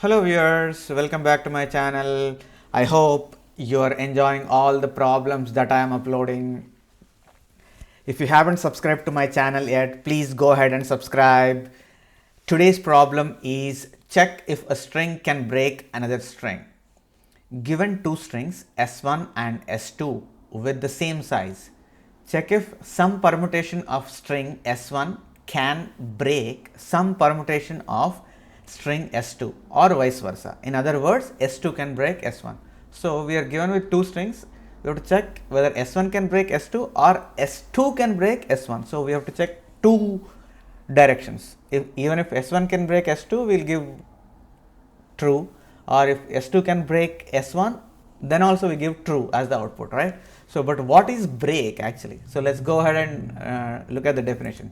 Hello viewers, welcome back to my channel. I hope you are enjoying all the problems that I am uploading. If you haven't subscribed to my channel yet, please go ahead and subscribe. Today's problem is check if a string can break another string. Given two strings S1 and S2 with the same size, check if some permutation of string S1 can break some permutation of string S2 or vice versa. In other words, S2 can break S1. So we are given with two strings. We have to check whether S1 can break S2 or S2 can break S1. So we have to check two directions. Even if S1 can break S2, we'll give true, or if S2 can break S1, then also we give true as the output, right? So, but what is break actually? So let's go ahead and look at the definition.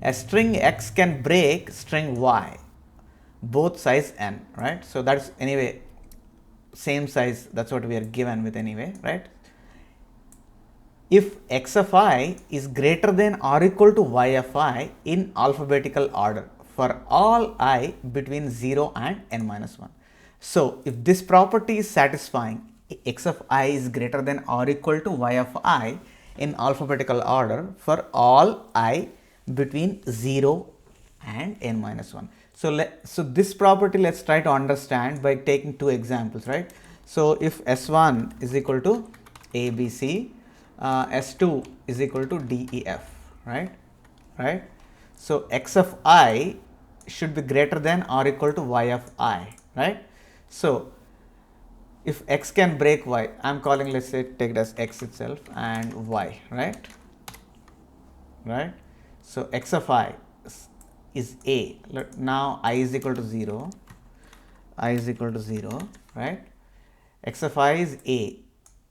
A string X can break string Y, both size n, right? So that's anyway same size, that's what we are given with anyway, right? If x of I is greater than or equal to y of I in alphabetical order for all I between 0 and n minus 1. So if this property is satisfying, x of I is greater than or equal to y of I in alphabetical order for all I between 0 and n minus 1. So this property let's try to understand by taking two examples, right? So if S1 is equal to ABC, S2 is equal to DEF, right? Right? So x of I should be greater than or equal to y of I, right? So if x can break y, I'm calling, let's say, take it as x itself and y, right? Right? So x of I is A. Now I is equal to 0, I is equal to 0, right? X of I is A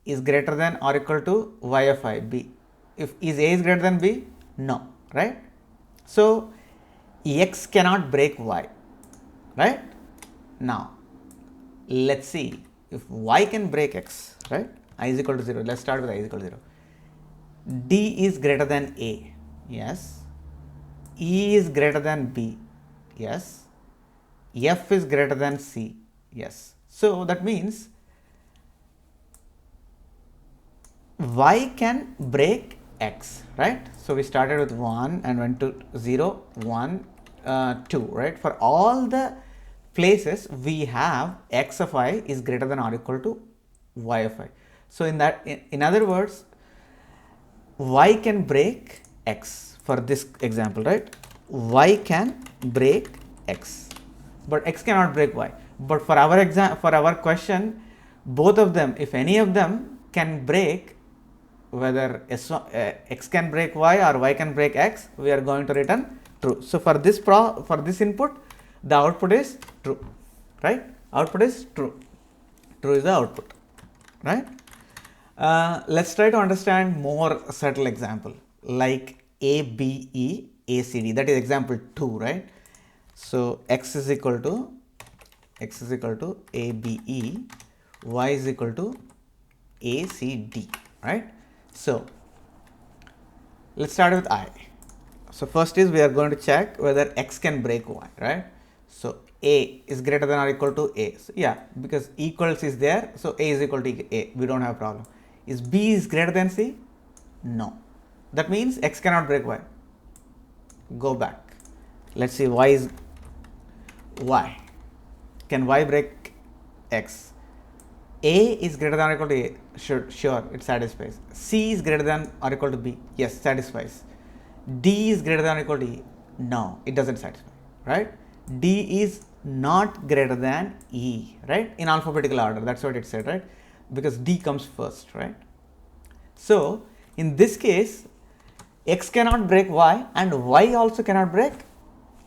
is greater than or equal to y of I, B. If is A is greater than B? No, right? So x cannot break y, right? Now let's see if y can break x, right? I is equal to 0. Let's start with I is equal to 0. D is greater than A, yes. E is greater than B, yes. F is greater than C, yes. So that means y can break x, right? So we started with 1 and went to 0, 1, 2, right? For all the places we have x of I is greater than or equal to y of I. So in other words, y can break x for this example, right? Y can break x, but x cannot break y. But for our question, both of them, if any of them can break, whether x can break y or y can break x, we are going to return true. So for this input, the output is true, right? Output is true. True is the output, right? Let's try to understand more subtle example like ABE ACD. That is example 2, right? So x is equal to ABE, y is equal to ACD, right? So let's start with I. So first is we are going to check whether x can break y, right? So A is greater than or equal to A. So yeah, because equals is there, so A is equal to A. We don't have a problem. Is B is greater than C? No. That means x cannot break y. Go back. Let's see y is y. Can y break x? A is greater than or equal to A. Sure, it satisfies. C is greater than or equal to B. Yes, satisfies. D is greater than or equal to E. No, it doesn't satisfy, right? D is not greater than E, right? In alphabetical order, that's what it said, right? Because D comes first, right? So in this case, x cannot break y and y also cannot break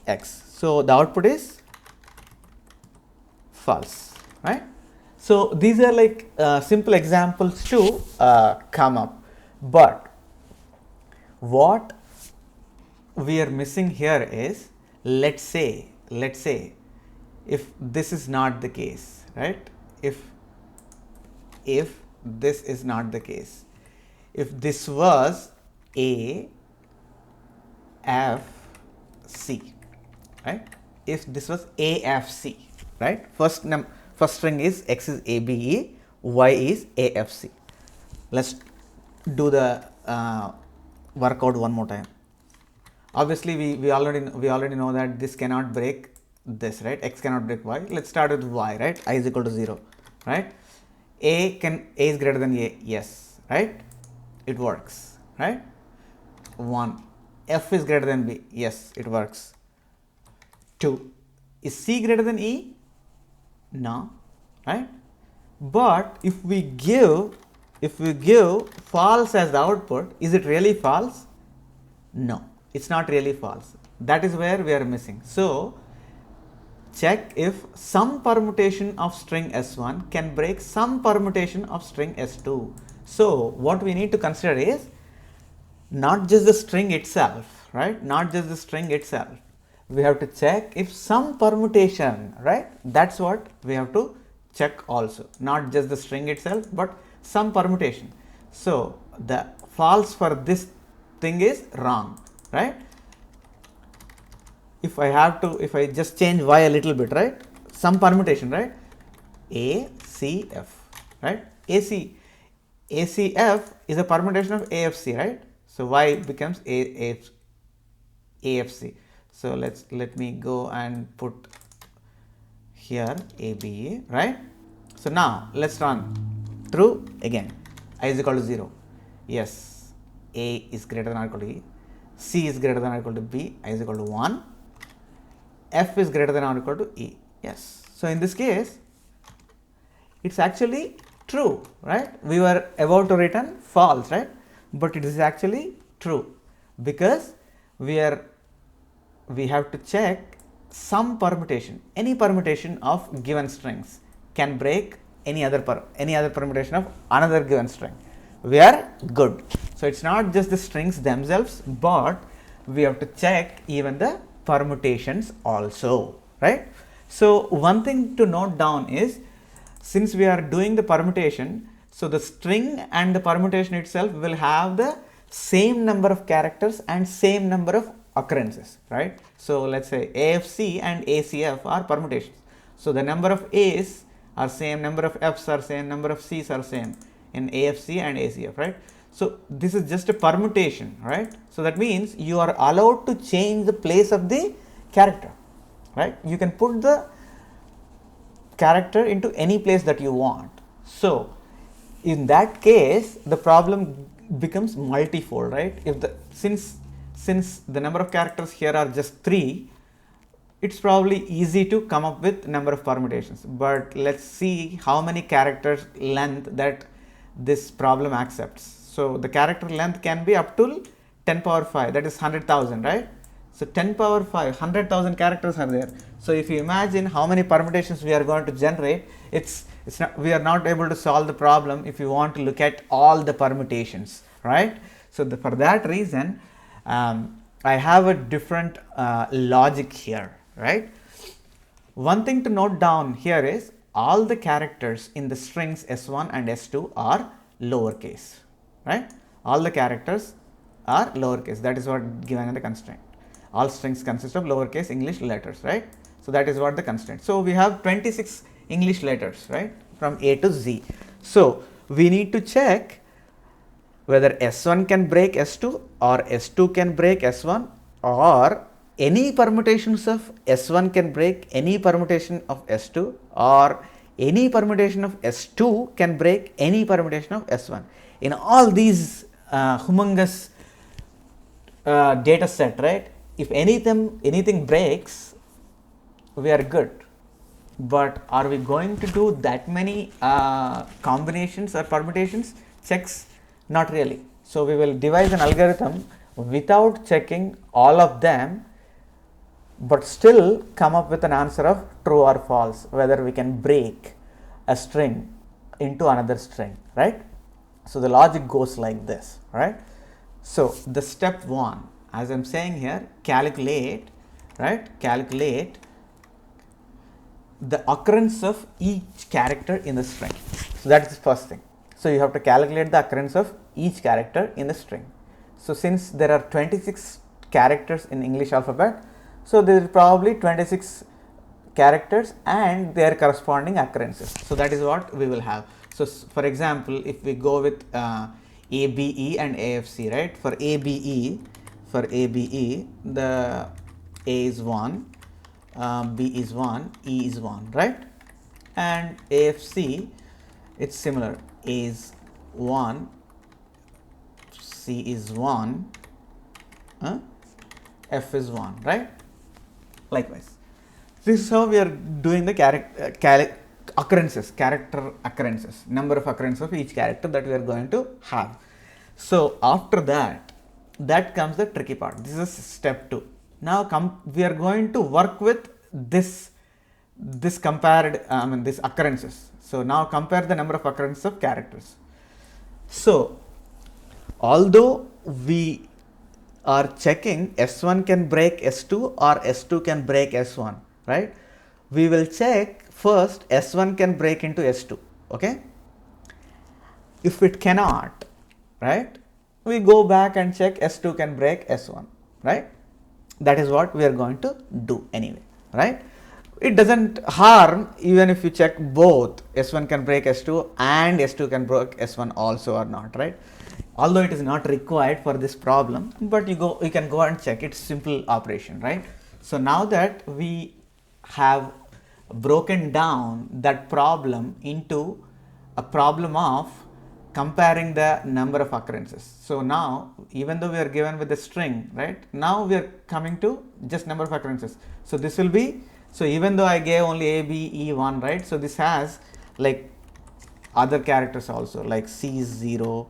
x. So the output is false, right? So these are like simple examples to come up, but what we are missing here is, let's say if this is not the case, right? If this is not the case, if this was A F C, right? If this was AFC, right? First string is X is ABE, Y is AFC. Let's do the workout one more time. Obviously, we already know that this cannot break this, right? X cannot break Y. Let's start with Y, right? I is equal to 0, right? A is greater than A, yes, right? It works, right? 1. F is greater than B, yes, it works. 2. Is C greater than E? No, right? But if we give false as the output, is it really false? No, it's not really false. That is where we are missing. So check if some permutation of string S1 can break some permutation of string S2. So what we need to consider is not just the string itself, right? Not just the string itself. We have to check if some permutation, right? That's what we have to check also. Not just the string itself, but some permutation. So the false for this thing is wrong, right? If I just change Y a little bit, right? Some permutation, right? ACF, right? ACF is a permutation of AFC, right? So Y becomes AFC. So let me go and put here ABA, right? So now let's run through again. I is equal to 0. Yes, A is greater than or equal to E. C is greater than or equal to B. I is equal to 1. F is greater than or equal to E. Yes. So in this case, it's actually true, right? We were about to return false, right? But it is actually true because we have to check some permutation. Any permutation of given strings can break any other permutation of another given string. We are good. So it's not just the strings themselves, but we have to check even the permutations also, right? So one thing to note down is, since we are doing the permutation, so the string and the permutation itself will have the same number of characters and same number of occurrences, right? So let's say AFC and ACF are permutations. So the number of A's are same, number of F's are same, number of C's are same in AFC and ACF, right? So this is just a permutation, right? So that means you are allowed to change the place of the character, right? You can put the character into any place that you want. So in that case, the problem becomes multifold, right? If the since the number of characters here are just 3, it's probably easy to come up with number of permutations. But let's see how many characters length that this problem accepts. So the character length can be up to 10 power 5, that is 100,000, right? So 10 power 5, 100,000 characters are there. So if you imagine how many permutations we are going to generate, we are not able to solve the problem if you want to look at all the permutations, right? So for that reason, I have a different logic here, right? One thing to note down here is all the characters in the strings S1 and S2 are lowercase, right? All the characters are lowercase. That is what given in the constraint. All strings consist of lowercase English letters, right? So that is what the constraint. So we have 26 English letters, right, from A to Z. So we need to check whether S1 can break S2 or S2 can break S1, or any permutations of S1 can break any permutation of S2, or any permutation of S2 can break any permutation of S1. In all these humongous data set, right, if anything breaks, we are good. But are we going to do that many combinations or permutations, checks? Not really. So we will devise an algorithm without checking all of them, but still come up with an answer of true or false, whether we can break a string into another string, right? So the logic goes like this, right? So the step 1, as I'm saying here, calculate the occurrence of each character in the string. So that's the first thing. So you have to calculate the occurrence of each character in the string. So since there are 26 characters in English alphabet, so there is probably 26 characters and their corresponding occurrences. So that is what we will have. So for example, if we go with ABE and AFC, right? For ABE, the A is 1, B is 1, E is 1, right? And AFC, it's similar. A is 1, C is 1, F is 1, right? Likewise. This is how we are doing the character occurrences, number of occurrences of each character that we are going to have. So after that comes the tricky part. This is step 2. Now we are going to work with this compared, these occurrences. So now compare the number of occurrences of characters. So although we are checking S1 can break S2 or S2 can break S1, right? We will check first S1 can break into S2, okay? If it cannot, right, we go back and check S2 can break S1, right? That is what we are going to do anyway, right? It doesn't harm even if you check both S1 can break S2 and S2 can break S1 also or not, right? Although it is not required for this problem, but you can go and check. It's simple operation, right? So now that we have broken down that problem into a problem of comparing the number of occurrences. So now, even though we are given with a string, right? Now we are coming to just number of occurrences. So this will be, so even though I gave only A, B, E 1, right? So this has like other characters also, like C is 0,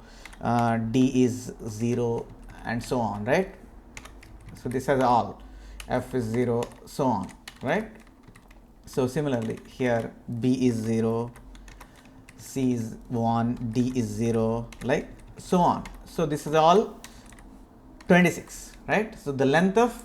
D is 0, and so on, right? So this has all, F is 0, so on, right? So similarly here B is 0, C is 1, D is 0, like so on. So this is all 26, right? So the length of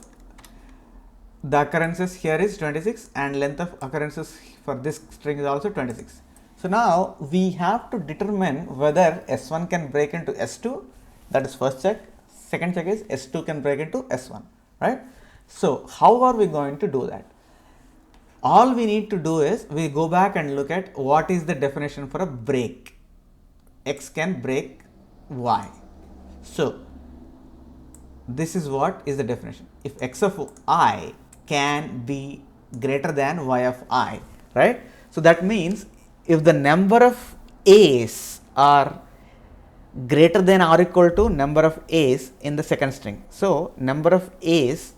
the occurrences here is 26 and length of occurrences for this string is also 26. So now we have to determine whether S1 can break into S2, that is first check. Second check is S2 can break into S1, right? So how are we going to do that? All we need to do is we go back and look at what is the definition for a break. X can break Y. So this is what is the definition. If X of I can be greater than Y of I, right? So that means if the number of A's are greater than or equal to number of A's in the second string. So number of A's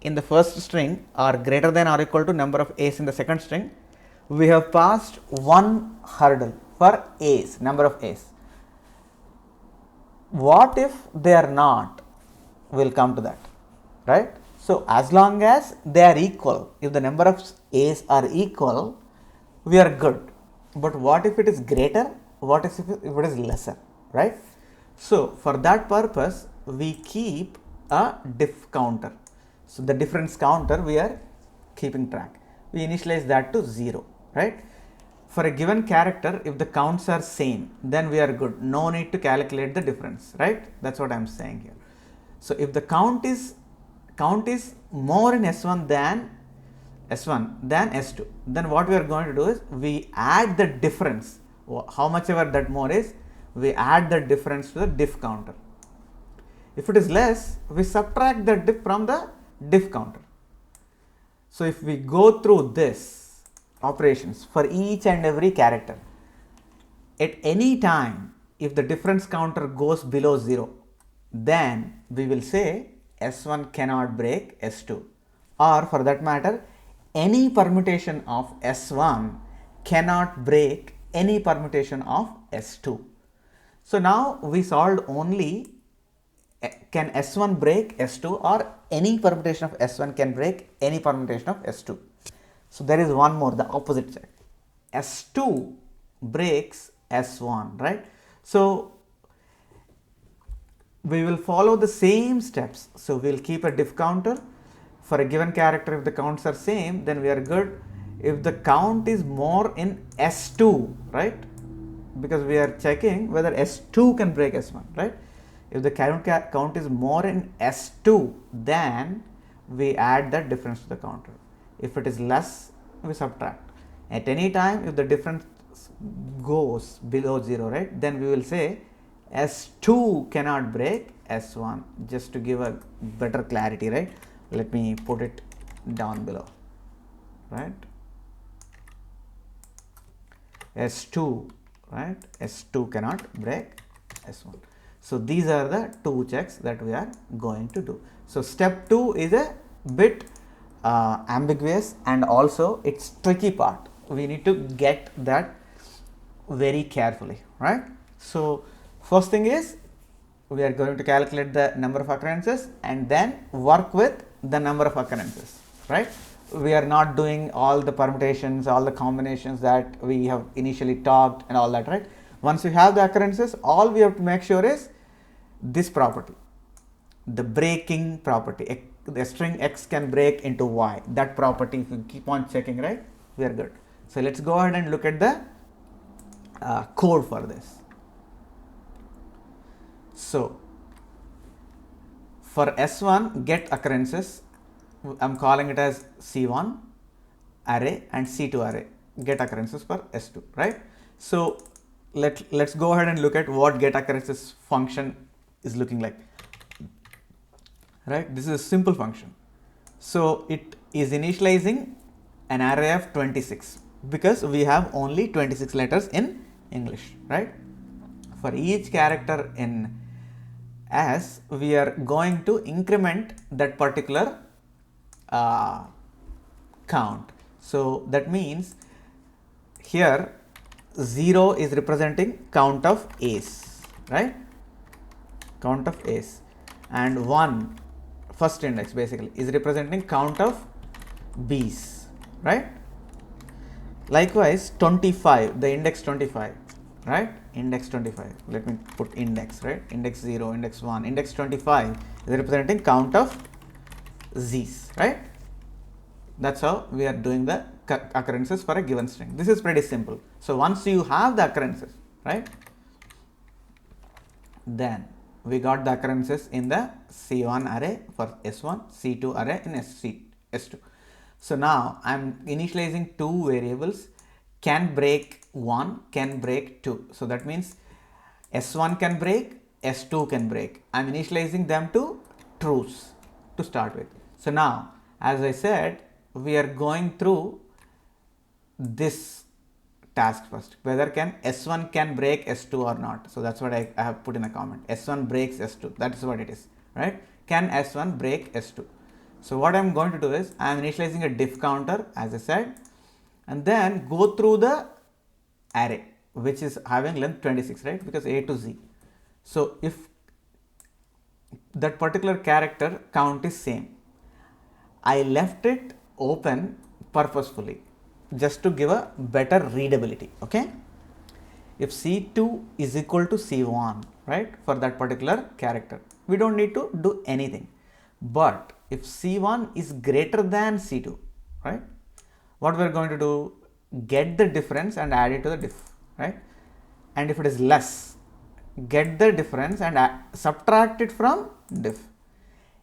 in the first string are greater than or equal to number of A's in the second string. We have passed one hurdle for A's, number of A's. What if they are not? We'll come to that, right? So as long as they are equal, if the number of A's are equal, we are good. But what if it is greater? What if it is lesser, right? So for that purpose, we keep a diff counter. So the difference counter we are keeping track. We initialize that to 0, right? For a given character, if the counts are same, then we are good. No need to calculate the difference, right? That's what I'm saying here. So if the count is more in S1 than S2, then what we are going to do is we add the difference. How much ever that more is, we add the difference to the diff counter. If it is less, we subtract the diff from the diff counter. So if we go through this operations for each and every character, at any time if the difference counter goes below 0, then we will say S1 cannot break S2, or for that matter any permutation of S1 cannot break any permutation of S2. So now we solved only can S1 break S2 or any permutation of S1 can break any permutation of S2. So there is one more, the opposite side. S2 breaks S1, right? So we will follow the same steps. So we will keep a diff counter. For a given character, if the counts are same, then we are good. If the count is more in S2, right? Because we are checking whether S2 can break S1, right? If the count is more in S2, then we add that difference to the counter. If it is less, we subtract. At any time if the difference goes below 0, right, then we will say S2 cannot break S1, just to give a better clarity, right. Let me put it down below, right. S2, right, S2 cannot break S1. So these are the two checks that we are going to do. So step 2 is a bit ambiguous, and also it's tricky part. We need to get that very carefully, right. So first thing is we are going to calculate the number of occurrences and then work with the number of occurrences, right. We are not doing all the permutations, all the combinations that we have initially talked and all that, right. Once we have the occurrences, all we have to make sure is this property, the breaking property. The string X can break into Y. That property, if you keep on checking, right, we are good. So let's go ahead and look at the code for this. So for S1 get occurrences, I'm calling it as C1 array and C2 array get occurrences for S2, right. So let's go ahead and look at what get occurrences function is looking like, right. This is a simple function. So it is initializing an array of 26 because we have only 26 letters in English, right. For each character in S, we are going to increment that particular count. So that means here 0 is representing count of A's, right, count of A's, and 1, first index basically, is representing count of B's, right. Likewise 25, the index 25, right, index 25, let me put index, right, index 0, index 1, index 25 is representing count of Z's, right. That's how we are doing the occurrences for a given string. This is pretty simple. So once you have the occurrences, right, then we got the occurrences in the C1 array for S1, C2 array in S2. So now I'm initializing two variables, can break 1, can break 2. So that means S1 can break, S2 can break. I'm initializing them to trues to start with. So now, as I said, we are going through this task first, whether can S1 can break S2 or not. So that's what I have put in a comment. S1 breaks S2, that is what it is, right. Can S1 break S2? So what I'm going to do is I'm initializing a diff counter, as I said, and then go through the array which is having length 26, right, because A to Z. So if that particular character count is same, I left it open purposefully just to give a better readability, okay. If C2 is equal to C1, right, for that particular character, we don't need to do anything. But if C1 is greater than C2, right, what we are going to do, get the difference and add it to the diff, right, and if it is less, get the difference and subtract it from diff.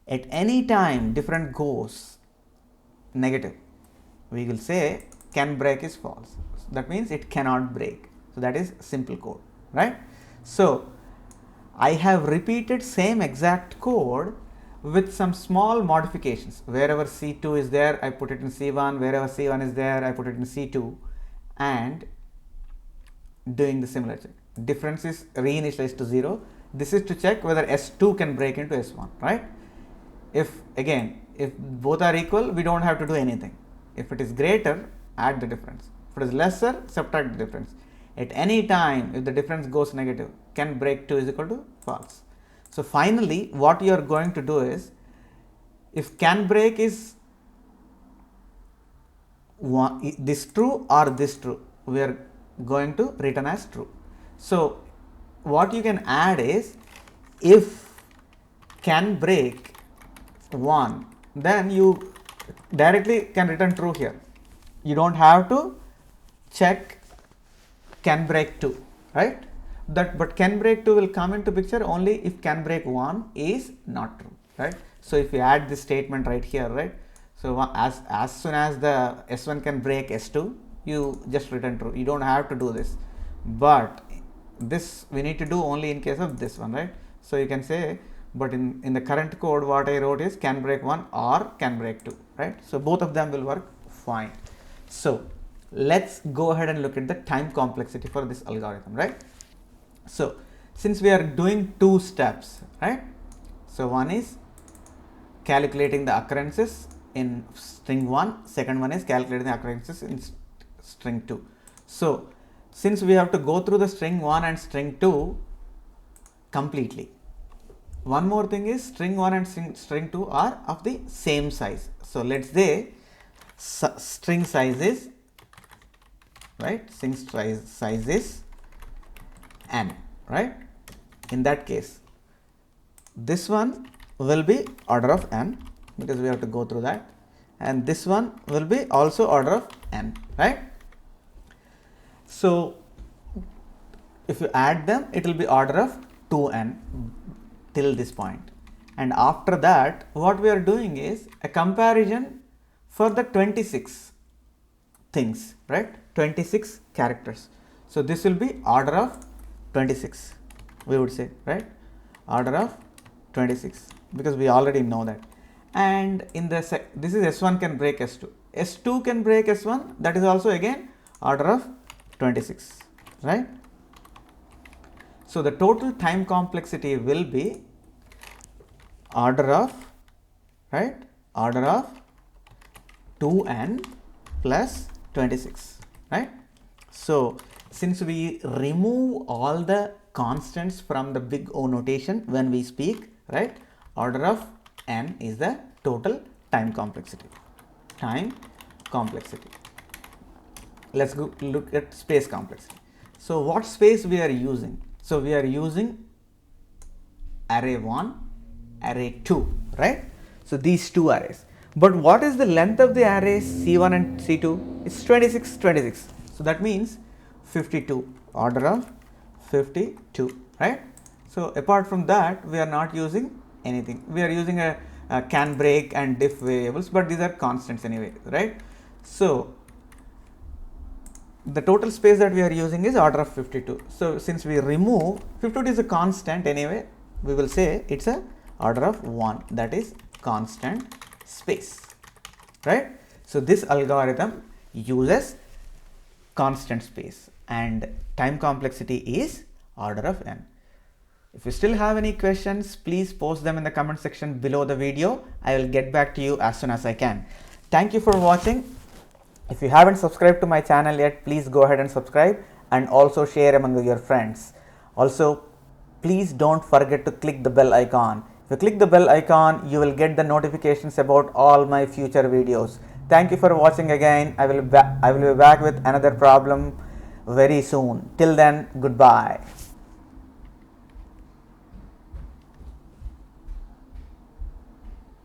At any time difference goes negative, we will say can break is false. That means it cannot break. So that is simple code, right. So I have repeated same exact code with some small modifications. Wherever C2 is there, I put it in C1, wherever C1 is there, I put it in C2, and doing the similar check. Difference is reinitialized to 0. This is to check whether S2 can break into S1, right. If both are equal, we don't have to do anything. If it is greater, add the difference. If it is lesser, subtract the difference. At any time, if the difference goes negative, can break 2 is equal to false. So finally, what you are going to do is, if can break is this true or this true, we are going to return as true. So what you can add is, if can break 1, then you directly can return true here. You don't have to check can break 2, right. But can break 2 will come into picture only if can break 1 is not true, right. So if you add this statement right here, right, So as soon as the S1 can break S2, you just return true. You don't have to do this, but this we need to do only in case of this one, right? So you can say, but in the current code what I wrote is can break 1 or can break 2, right? So both of them will work fine. So let's go ahead and look at the time complexity for this algorithm, right? So since we are doing two steps, right? So one is calculating the occurrences in string 1, second one is calculating the occurrences in string 2. So since we have to go through the string 1 and string 2 completely, one more thing is string 1 and string 2 are of the same size. So let's say string size is, right, string size is n, right? In that case, this one will be order of n because we have to go through that, and this one will be also order of n, right? So if you add them, it will be order of 2n till this point, and after that what we are doing is a comparison for the 26 things, right? 26 characters. So this will be order of 26, we would say, right? Order of 26 because we already know that. And in the this is S1 can break S2, S2 can break S1, that is also again order of 26, right? So the total time complexity will be order of, right, order of 2n plus 26, right? So since we remove all the constants from the big O notation when we speak, right, order of n is the total time complexity. Time complexity. Let's go look at space complexity. So what space we are using? So we are using array 1, array 2, right? So these two arrays. But what is the length of the arrays C1 and C2? It's 26, 26. So that means 52, order of 52, right? So apart from that, we are not using anything. We are using a can break and diff variables, but these are constants anyway, right? So the total space that we are using is order of 52. So since we remove 52 is a constant anyway, we will say it's a order of 1, that is constant space, right? So this algorithm uses constant space and time complexity is order of n. If you still have any questions, please post them in the comment section below the video. I will get back to you as soon as I can. Thank you for watching. If you haven't subscribed to my channel yet, please go ahead and subscribe and also share among your friends. Also, please don't forget to click the bell icon. If you click the bell icon, you will get the notifications about all my future videos. Thank you for watching again. I will be back with another problem very soon. Till then, goodbye.